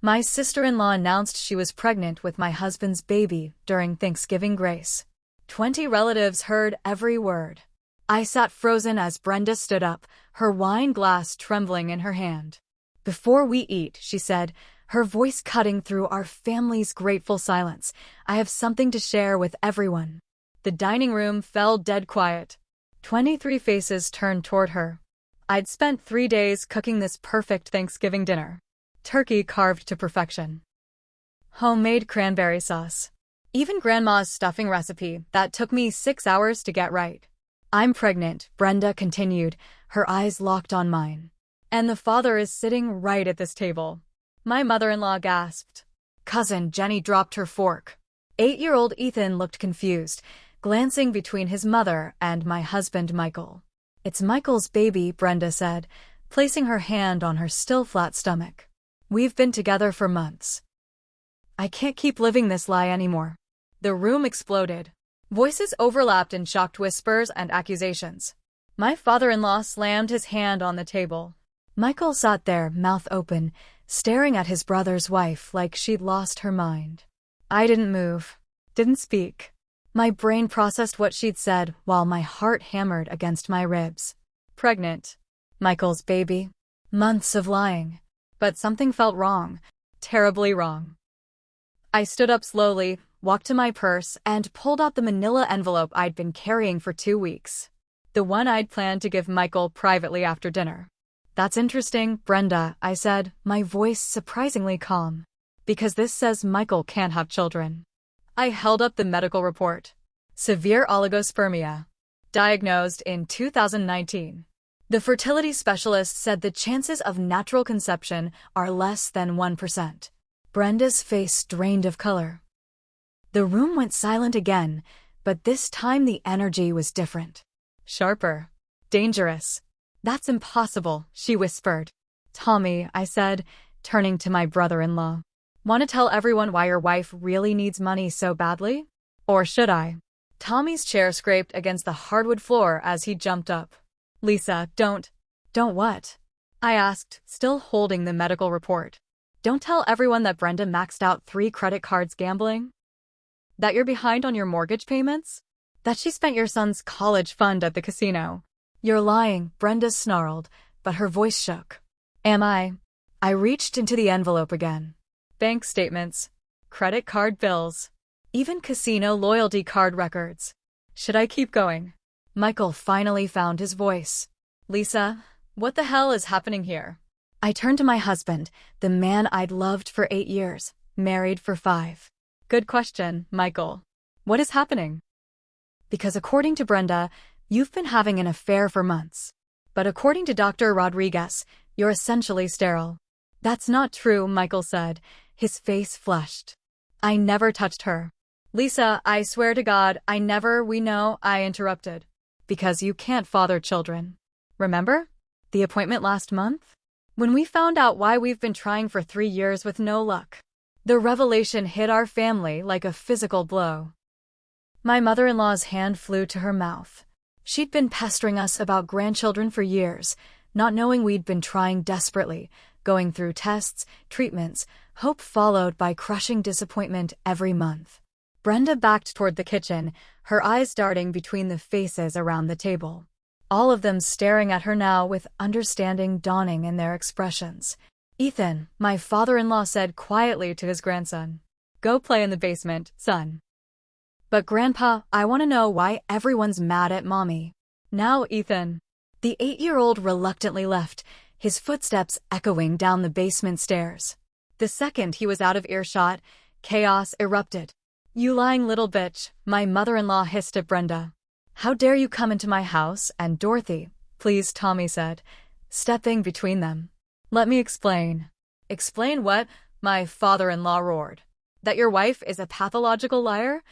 My sister-in-law announced she was pregnant with my husband's baby during Thanksgiving grace. 20 relatives heard every word. I sat frozen as Brenda stood up, her wine glass trembling in her hand. "Before we eat," she said, her voice cutting through our family's grateful silence, "I have something to share with everyone." The dining room fell dead quiet. 23 faces turned toward her. I'd spent 3 days cooking this perfect Thanksgiving dinner. Turkey carved to perfection. Homemade cranberry sauce. Even Grandma's stuffing recipe that took me 6 hours to get right. "I'm pregnant," Brenda continued, her eyes locked on mine. "And the father is sitting right at this table." My mother-in-law gasped. Cousin Jenny dropped her fork. 8-year-old Ethan looked confused, glancing between his mother and my husband Michael. "It's Michael's baby," Brenda said, placing her hand on her still flat stomach. "We've been together for months. I can't keep living this lie anymore." The room exploded. Voices overlapped in shocked whispers and accusations. My father-in-law slammed his hand on the table. Michael sat there, mouth open, staring at his brother's wife like she'd lost her mind. I didn't move, didn't speak. My brain processed what she'd said while my heart hammered against my ribs. Pregnant. Michael's baby. Months of lying. But something felt wrong. Terribly wrong. I stood up slowly, walked to my purse, and pulled out the manila envelope I'd been carrying for 2 weeks. The one I'd planned to give Michael privately after dinner. "That's interesting, Brenda," I said, my voice surprisingly calm. "Because this says Michael can't have children." I held up the medical report. Severe oligospermia. Diagnosed in 2019. The fertility specialist said the chances of natural conception are less than 1%. Brenda's face drained of color. The room went silent again, but this time the energy was different. Sharper. Dangerous. "That's impossible," she whispered. "Tommy," I said, turning to my brother-in-law. "Want to tell everyone why your wife really needs money so badly? Or should I?" Tommy's chair scraped against the hardwood floor as he jumped up. "Lisa, don't." "Don't what?" I asked, still holding the medical report. "Don't tell everyone that Brenda maxed out 3 credit cards gambling? That you're behind on your mortgage payments? That she spent your son's college fund at the casino?" "You're lying," Brenda snarled, but her voice shook. "Am I?" I reached into the envelope again. Bank statements. Credit card bills. Even casino loyalty card records. Should I keep going? Michael finally found his voice. "Lisa, what the hell is happening here?" I turned to my husband, the man I'd loved for 8 years, married for 5. "Good question, Michael. What is happening?" "Because according to Brenda, you've been having an affair for months. But according to Dr. Rodriguez, you're essentially sterile." "That's not true," Michael said, his face flushed. "I never touched her." "Lisa, I swear to God, I never." "We know," I interrupted. "Because you can't father children. Remember? The appointment last month? When we found out why we've been trying for 3 years with no luck." The revelation hit our family like a physical blow. My mother-in-law's hand flew to her mouth. She'd been pestering us about grandchildren for years, not knowing we'd been trying desperately, going through tests, treatments, hope followed by crushing disappointment every month. Brenda backed toward the kitchen, her eyes darting between the faces around the table. All of them staring at her now with understanding dawning in their expressions. "Ethan," my father-in-law said quietly to his grandson. "Go play in the basement, son." "But Grandpa, I want to know why everyone's mad at Mommy." "Now, Ethan." The 8-year-old reluctantly left, his footsteps echoing down the basement stairs. The second he was out of earshot, chaos erupted. "You lying little bitch," my mother-in-law hissed at Brenda. "How dare you come into my house?" "And Dorothy, please," Tommy said, stepping between them. "Let me explain." "Explain what?" my father-in-law roared. "That your wife is a pathological liar?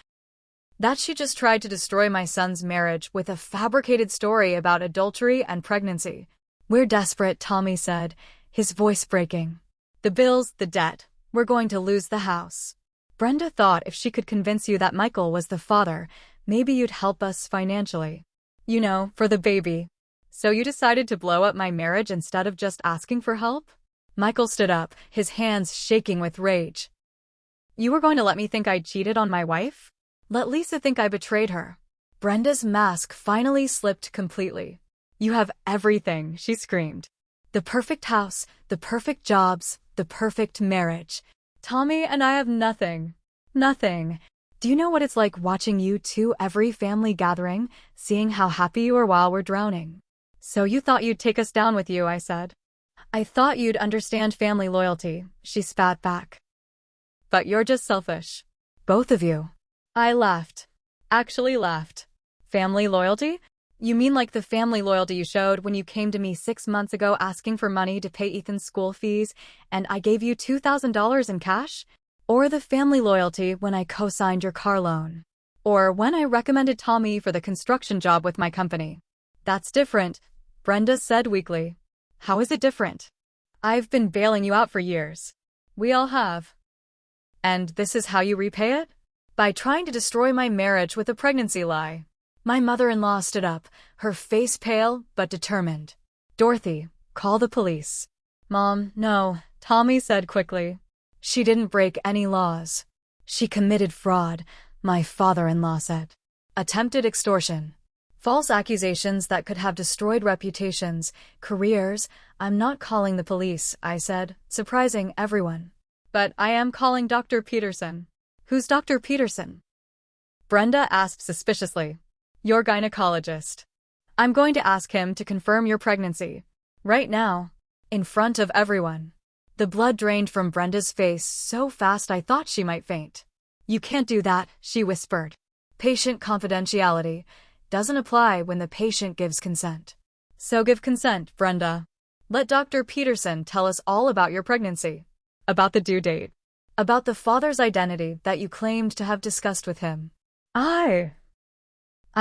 That she just tried to destroy my son's marriage with a fabricated story about adultery and pregnancy?" "We're desperate," Tommy said, his voice breaking. "The bills, the debt. We're going to lose the house. Brenda thought if she could convince you that Michael was the father, maybe you'd help us financially. You know, for the baby. So you decided to blow up my marriage instead of just asking for help?" Michael stood up, his hands shaking with rage. You were going to let me think I cheated on my wife? Let Lisa think I betrayed her. Brenda's mask finally slipped completely. You have everything, she screamed. The perfect house, the perfect jobs, the perfect marriage. Tommy and I have nothing. Nothing. Do you know what it's like watching you two every family gathering, seeing how happy you are while we're drowning? So you thought you'd take us down with you, I said. I thought you'd understand family loyalty, she spat back. But you're just selfish. Both of you. I laughed. Actually laughed. Family loyalty? You mean like the family loyalty you showed when you came to me 6 months ago asking for money to pay Ethan's school fees, and I gave you $2,000 in cash? Or the family loyalty when I co-signed your car loan? Or when I recommended Tommy for the construction job with my company? That's different, Brenda said weakly. How is it different? I've been bailing you out for years. We all have. And this is how you repay it? By trying to destroy my marriage with a pregnancy lie. My mother-in-law stood up, her face pale but determined. Dorothy, call the police. Mom, no, Tommy said quickly. She didn't break any laws. She committed fraud, my father-in-law said. Attempted extortion. False accusations that could have destroyed reputations, careers. I'm not calling the police, I said, surprising everyone. But I am calling Dr. Peterson. Who's Dr. Peterson? Brenda asked suspiciously. Your gynecologist. I'm going to ask him to confirm your pregnancy. Right now. In front of everyone. The blood drained from Brenda's face so fast I thought she might faint. You can't do that, she whispered. Patient confidentiality doesn't apply when the patient gives consent. So give consent, Brenda. Let Dr. Peterson tell us all about your pregnancy. About the due date. About the father's identity that you claimed to have discussed with him. I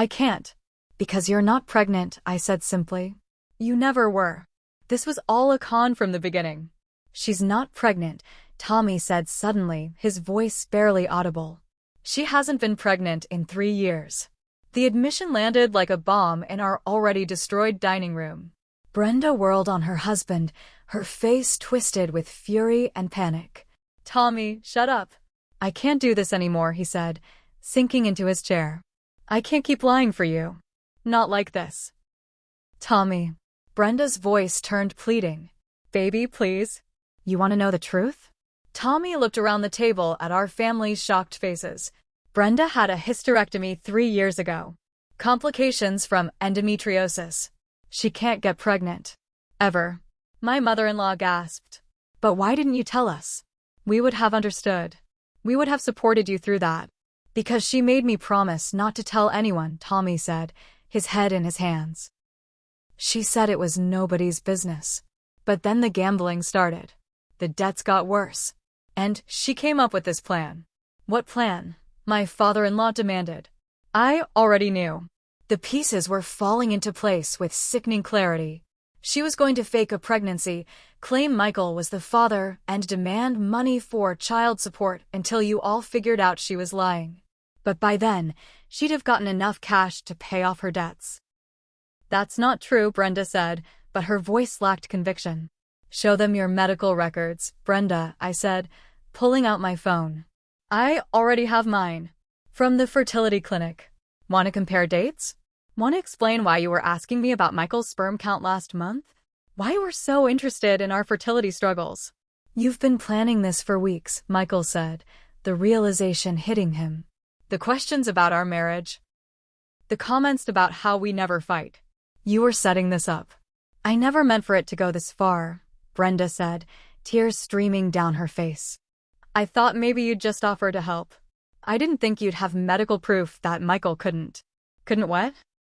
can't. Because you're not pregnant, I said simply. You never were. This was all a con from the beginning. She's not pregnant, Tommy said suddenly, his voice barely audible. She hasn't been pregnant in 3 years. The admission landed like a bomb in our already destroyed dining room. Brenda whirled on her husband, her face twisted with fury and panic. Tommy, shut up. I can't do this anymore, he said, sinking into his chair. I can't keep lying for you. Not like this. Tommy. Brenda's voice turned pleading. Baby, please. You want to know the truth? Tommy looked around the table at our family's shocked faces. Brenda had a hysterectomy 3 years ago. Complications from endometriosis. She can't get pregnant. Ever. My mother-in-law gasped. But why didn't you tell us? We would have understood. We would have supported you through that. Because she made me promise not to tell anyone, Tommy said, his head in his hands. She said it was nobody's business. But then the gambling started. The debts got worse. And she came up with this plan. What plan? My father-in-law demanded. I already knew. The pieces were falling into place with sickening clarity. She was going to fake a pregnancy, claim Michael was the father, and demand money for child support until you all figured out she was lying. But by then, she'd have gotten enough cash to pay off her debts. That's not true, Brenda said, but her voice lacked conviction. Show them your medical records, Brenda, I said, pulling out my phone. I already have mine. From the fertility clinic. Want to compare dates? Want to explain why you were asking me about Michael's sperm count last month? Why you were so interested in our fertility struggles? You've been planning this for weeks, Michael said, the realization hitting him. The questions about our marriage. The comments about how we never fight. You were setting this up. I never meant for it to go this far, Brenda said, tears streaming down her face. I thought maybe you'd just offer to help. I didn't think you'd have medical proof that Michael couldn't. Couldn't what?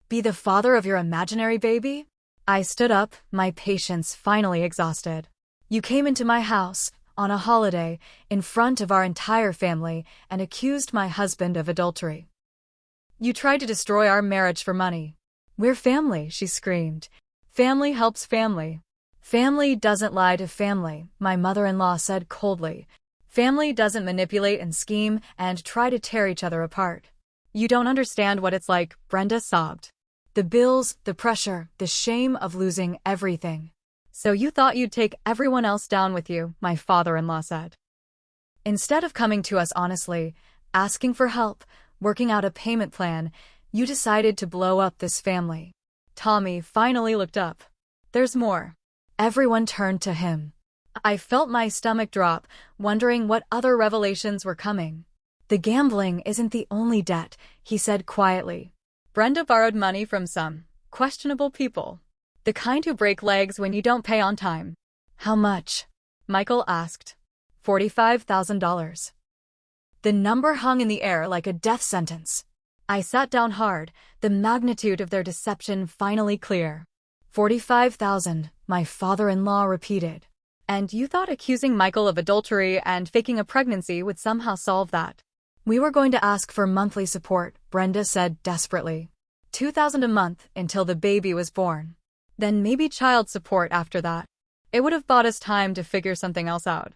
Be the father of your imaginary baby? I stood up, my patience finally exhausted. You came into my house, on a holiday, in front of our entire family, and accused my husband of adultery. You tried to destroy our marriage for money. We're family, she screamed. Family helps family. Family doesn't lie to family, my mother-in-law said coldly. Family doesn't manipulate and scheme and try to tear each other apart. You don't understand what it's like, Brenda sobbed. The bills, the pressure, the shame of losing everything. So you thought you'd take everyone else down with you, my father-in-law said. Instead of coming to us honestly, asking for help, working out a payment plan, you decided to blow up this family. Tommy finally looked up. There's more. Everyone turned to him. I felt my stomach drop, wondering what other revelations were coming. The gambling isn't the only debt, he said quietly. Brenda borrowed money from some questionable people. The kind who break legs when you don't pay on time. How much? Michael asked. $45,000. The number hung in the air like a death sentence. I sat down hard, the magnitude of their deception finally clear. 45,000, my father-in-law repeated. And you thought accusing Michael of adultery and faking a pregnancy would somehow solve that. We were going to ask for monthly support, Brenda said desperately. $2,000 a month until the baby was born. Then maybe child support after that. It would have bought us time to figure something else out.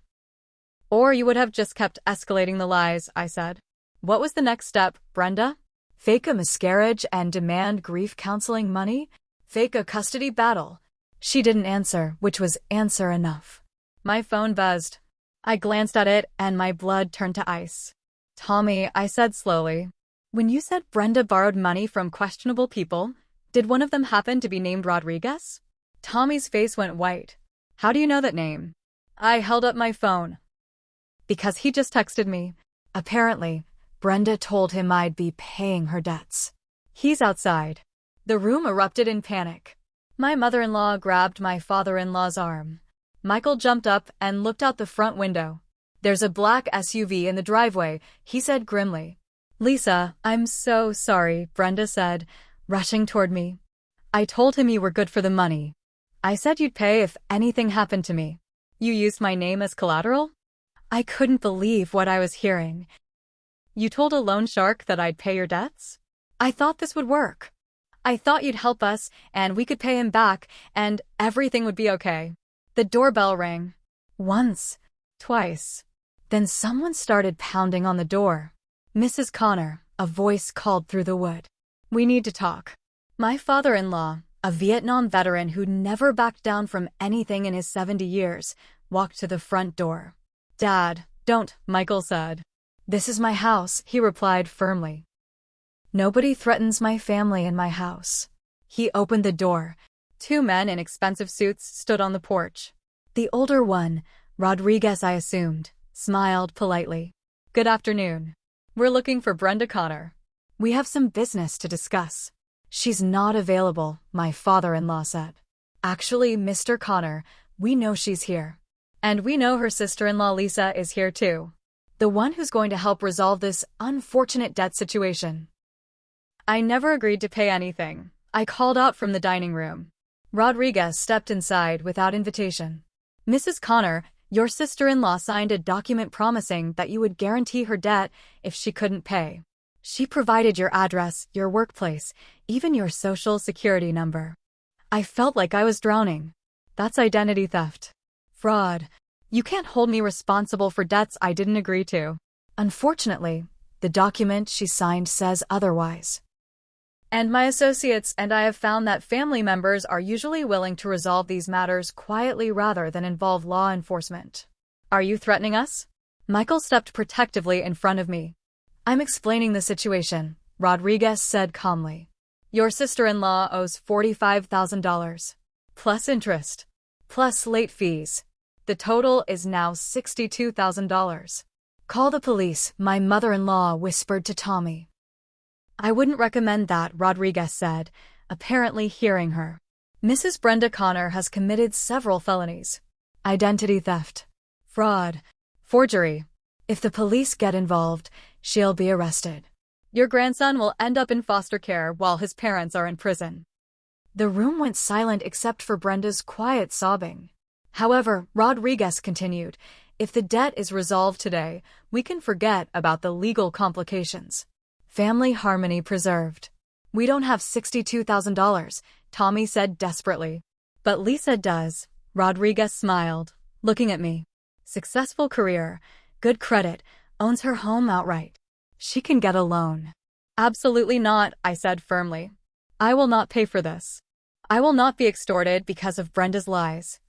Or you would have just kept escalating the lies, I said. What was the next step, Brenda? Fake a miscarriage and demand grief counseling money? Fake a custody battle? She didn't answer, which was answer enough. My phone buzzed. I glanced at it, and my blood turned to ice. Tommy, I said slowly. When you said Brenda borrowed money from questionable people, did one of them happen to be named Rodriguez? Tommy's face went white. How do you know that name? I held up my phone. Because he just texted me. Apparently, Brenda told him I'd be paying her debts. He's outside. The room erupted in panic. My mother-in-law grabbed my father-in-law's arm. Michael jumped up and looked out the front window. There's a black SUV in the driveway, he said grimly. Lisa, I'm so sorry, Brenda said, rushing toward me. I told him you were good for the money. I said you'd pay if anything happened to me. You used my name as collateral? I couldn't believe what I was hearing. You told a loan shark that I'd pay your debts? I thought this would work. I thought you'd help us, and we could pay him back, and everything would be okay. The doorbell rang. Once. Twice. Then someone started pounding on the door. Mrs. Connor, a voice called through the wood. We need to talk. My father-in-law, a Vietnam veteran who'd never backed down from anything in his 70 years, walked to the front door. Dad, don't, Michael said. This is my house, he replied firmly. Nobody threatens my family in my house. He opened the door. Two men in expensive suits stood on the porch. The older one, Rodriguez I assumed, smiled politely. Good afternoon. We're looking for Brenda Connor. We have some business to discuss. She's not available, my father-in-law said. Actually, Mr. Connor, we know she's here. And we know her sister-in-law Lisa is here too. The one who's going to help resolve this unfortunate debt situation. I never agreed to pay anything. I called out from the dining room. Rodriguez stepped inside without invitation. Mrs. Connor, your sister-in-law signed a document promising that you would guarantee her debt if she couldn't pay. She provided your address, your workplace, even your social security number. I felt like I was drowning. That's identity theft. Fraud. You can't hold me responsible for debts I didn't agree to. Unfortunately, the document she signed says otherwise. And my associates and I have found that family members are usually willing to resolve these matters quietly rather than involve law enforcement. Are you threatening us? Michael stepped protectively in front of me. I'm explaining the situation, Rodriguez said calmly. Your sister-in-law owes $45,000. Plus interest. Plus late fees. The total is now $62,000. Call the police, my mother-in-law whispered to Tommy. I wouldn't recommend that, Rodriguez said, apparently hearing her. Mrs. Brenda Connor has committed several felonies. Identity theft. Fraud. Forgery. If the police get involved, she'll be arrested. Your grandson will end up in foster care while his parents are in prison. The room went silent except for Brenda's quiet sobbing. However, Rodriguez continued, if the debt is resolved today, we can forget about the legal complications. Family harmony preserved. We don't have $62,000, Tommy said desperately. But Lisa does, Rodriguez smiled, looking at me. Successful career, good credit, owns her home outright. She can get a loan. Absolutely not, I said firmly. I will not pay for this. I will not be extorted because of Brenda's lies.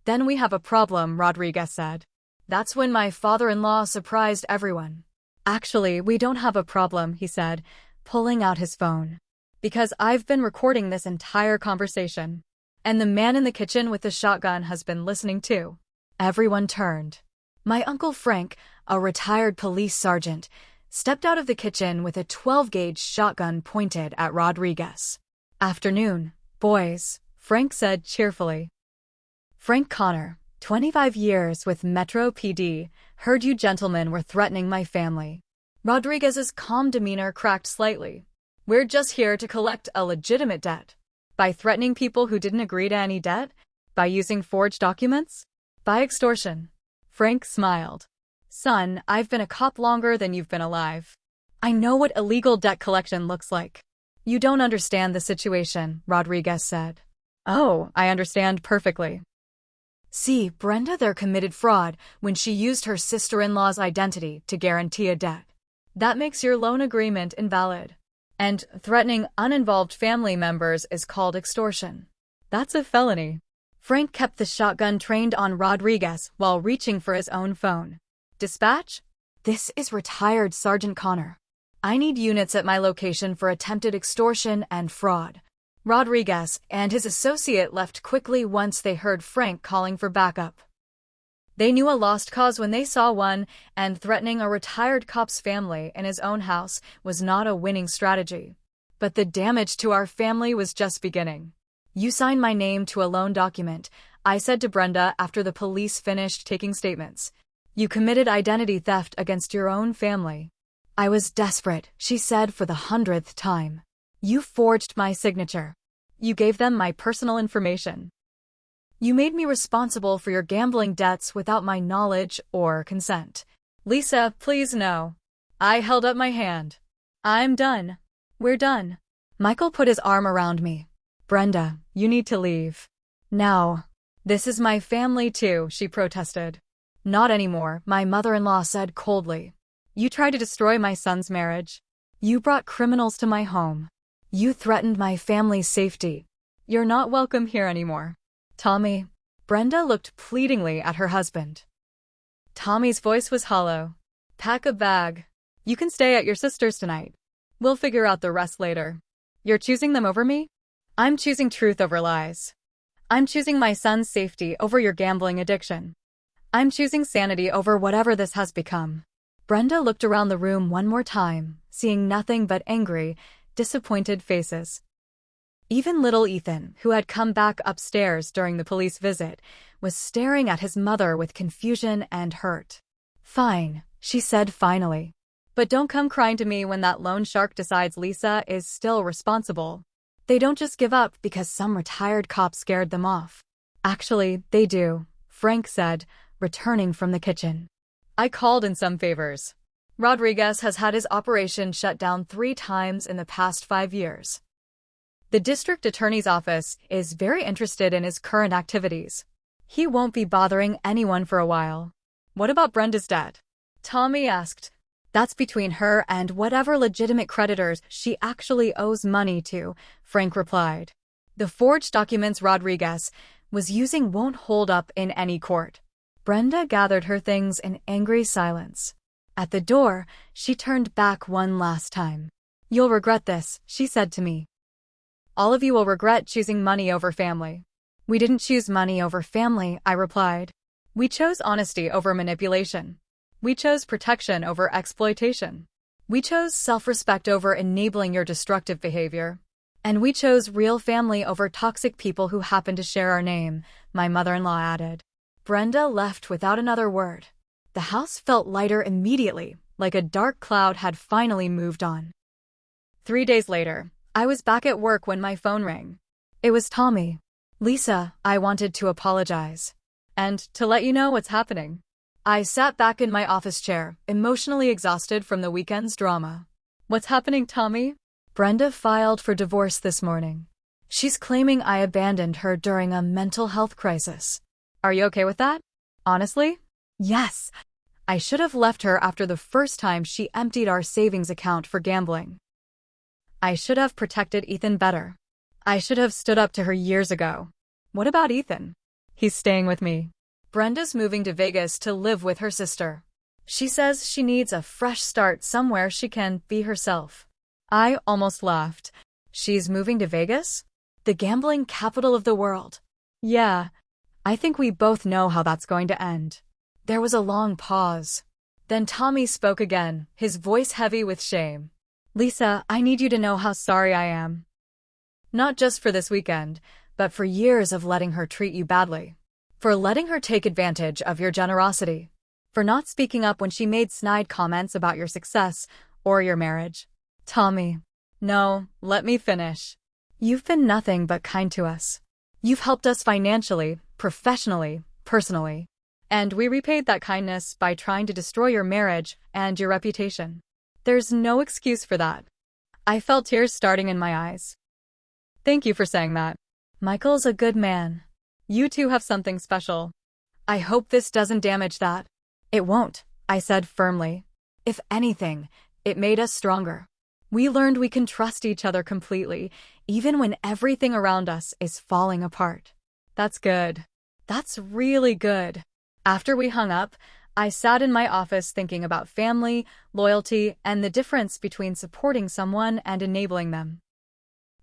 Then we have a problem, Rodriguez said. That's when my father-in-law surprised everyone. Actually, we don't have a problem, he said, pulling out his phone. Because I've been recording this entire conversation. And the man in the kitchen with the shotgun has been listening too. Everyone turned. My Uncle Frank, a retired police sergeant, stepped out of the kitchen with a 12-gauge shotgun pointed at Rodriguez. Afternoon, boys, Frank said cheerfully. Frank Connor, 25 years with Metro PD, heard you gentlemen were threatening my family. Rodriguez's calm demeanor cracked slightly. We're just here to collect a legitimate debt. By threatening people who didn't agree to any debt? By using forged documents? By extortion. Frank smiled. Son, I've been a cop longer than you've been alive. I know what illegal debt collection looks like. You don't understand the situation, Rodriguez said. Oh, I understand perfectly. See, Brenda there committed fraud when she used her sister-in-law's identity to guarantee a debt. That makes your loan agreement invalid. And threatening uninvolved family members is called extortion. That's a felony. Frank kept the shotgun trained on Rodriguez while reaching for his own phone. Dispatch? This is retired Sergeant Connor. I need units at my location for attempted extortion and fraud. Rodriguez and his associate left quickly once they heard Frank calling for backup. They knew a lost cause when they saw one, and threatening a retired cop's family in his own house was not a winning strategy. But the damage to our family was just beginning. You sign my name to a loan document, I said to Brenda after the police finished taking statements. You committed identity theft against your own family. I was desperate, she said for the 100th time. You forged my signature. You gave them my personal information. You made me responsible for your gambling debts without my knowledge or consent. Lisa, please no. I held up my hand. I'm done. We're done. Michael put his arm around me. Brenda, you need to leave. Now. This is my family too, she protested. Not anymore, my mother-in-law said coldly. You tried to destroy my son's marriage. You brought criminals to my home. You threatened my family's safety. You're not welcome here anymore. Tommy. Brenda looked pleadingly at her husband. Tommy's voice was hollow. Pack a bag. You can stay at your sister's tonight. We'll figure out the rest later. You're choosing them over me? I'm choosing truth over lies. I'm choosing my son's safety over your gambling addiction. I'm choosing sanity over whatever this has become. Brenda looked around the room one more time, seeing nothing but angry, disappointed faces. Even little Ethan, who had come back upstairs during the police visit, was staring at his mother with confusion and hurt. Fine, she said finally. But don't come crying to me when that loan shark decides Lisa is still responsible. They don't just give up because some retired cop scared them off. Actually, they do, Frank said, returning from the kitchen. I called in some favors. Rodriguez has had his operation shut down 3 times in the past 5 years. The district attorney's office is very interested in his current activities. He won't be bothering anyone for a while. What about Brenda's debt? Tommy asked. That's between her and whatever legitimate creditors she actually owes money to, Frank replied. The forged documents Rodriguez was using won't hold up in any court. Brenda gathered her things in angry silence. At the door, she turned back one last time. You'll regret this, she said to me. All of you will regret choosing money over family. We didn't choose money over family, I replied. We chose honesty over manipulation. We chose protection over exploitation. We chose self-respect over enabling your destructive behavior. And we chose real family over toxic people who happen to share our name, my mother-in-law added. Brenda left without another word. The house felt lighter immediately, like a dark cloud had finally moved on. 3 days later, I was back at work when my phone rang. It was Tommy. Lisa, I wanted to apologize. And to let you know what's happening. I sat back in my office chair, emotionally exhausted from the weekend's drama. What's happening, Tommy? Brenda filed for divorce this morning. She's claiming I abandoned her during a mental health crisis. Are you okay with that? Honestly? Yes. I should have left her after the first time she emptied our savings account for gambling. I should have protected Ethan better. I should have stood up to her years ago. What about Ethan? He's staying with me. Brenda's moving to Vegas to live with her sister. She says she needs a fresh start somewhere she can be herself. I almost laughed. She's moving to Vegas? The gambling capital of the world. Yeah, I think we both know how that's going to end. There was a long pause. Then Tommy spoke again, his voice heavy with shame. Lisa, I need you to know how sorry I am. Not just for this weekend, but for years of letting her treat you badly. For letting her take advantage of your generosity. For not speaking up when she made snide comments about your success or your marriage. Tommy. No, let me finish. You've been nothing but kind to us. You've helped us financially, professionally, personally. And we repaid that kindness by trying to destroy your marriage and your reputation. There's no excuse for that. I felt tears starting in my eyes. Thank you for saying that. Michael's a good man. You two have something special. I hope this doesn't damage that. It won't, I said firmly. If anything, it made us stronger. We learned we can trust each other completely, even when everything around us is falling apart. That's good. That's really good. After we hung up, I sat in my office thinking about family, loyalty, and the difference between supporting someone and enabling them.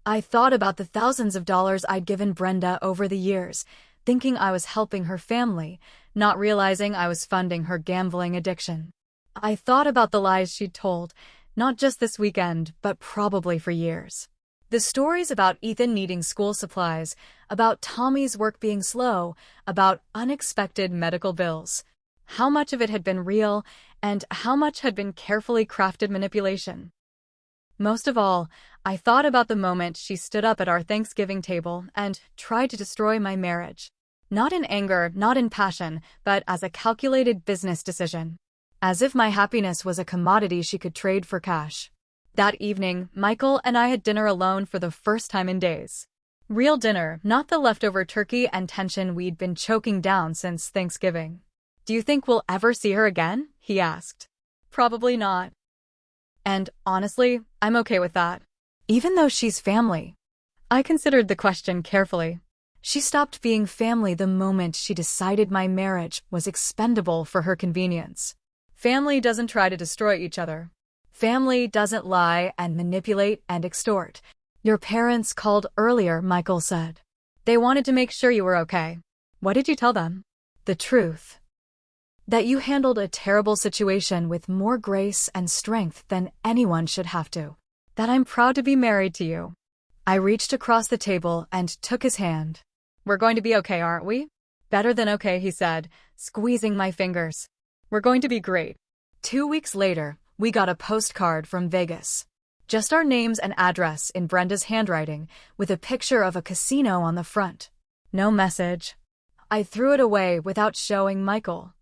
I thought about the thousands of dollars I'd given Brenda over the years, thinking I was helping her family, not realizing I was funding her gambling addiction. I thought about the lies she'd told, not just this weekend, but probably for years. The stories about Ethan needing school supplies, about Tommy's work being slow, about unexpected medical bills. How much of it had been real, and how much had been carefully crafted manipulation. Most of all, I thought about the moment she stood up at our Thanksgiving table and tried to destroy my marriage. Not in anger, not in passion, but as a calculated business decision. As if my happiness was a commodity she could trade for cash. That evening, Michael and I had dinner alone for the first time in days. Real dinner, not the leftover turkey and tension we'd been choking down since Thanksgiving. Do you think we'll ever see her again? He asked. Probably not. And honestly, I'm okay with that. Even though she's family. I considered the question carefully. She stopped being family the moment she decided my marriage was expendable for her convenience. Family doesn't try to destroy each other. Family doesn't lie and manipulate and extort. Your parents called earlier, Michael said. They wanted to make sure you were okay. What did you tell them? The truth. That you handled a terrible situation with more grace and strength than anyone should have to. That I'm proud to be married to you. I reached across the table and took his hand. We're going to be okay, aren't we? Better than okay, he said, squeezing my fingers. We're going to be great. 2 weeks later, we got a postcard from Vegas. Just our names and address in Brenda's handwriting, with a picture of a casino on the front. No message. I threw it away without showing Michael.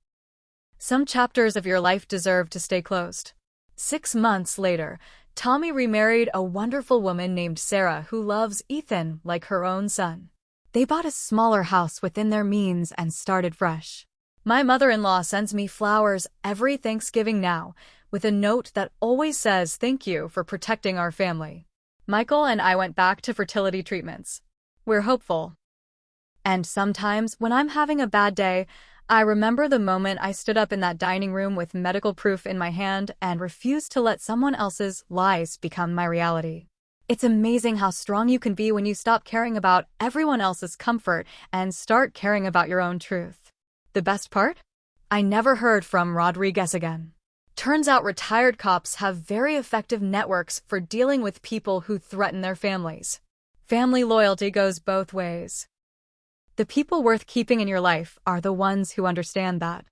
Some chapters of your life deserve to stay closed. 6 months later, Tommy remarried a wonderful woman named Sarah who loves Ethan like her own son. They bought a smaller house within their means and started fresh. My mother-in-law sends me flowers every Thanksgiving now, with a note that always says thank you for protecting our family. Michael and I went back to fertility treatments. We're hopeful. And sometimes, when I'm having a bad day, I remember the moment I stood up in that dining room with medical proof in my hand and refused to let someone else's lies become my reality. It's amazing how strong you can be when you stop caring about everyone else's comfort and start caring about your own truth. The best part? I never heard from Rodriguez again. Turns out retired cops have very effective networks for dealing with people who threaten their families. Family loyalty goes both ways. The people worth keeping in your life are the ones who understand that.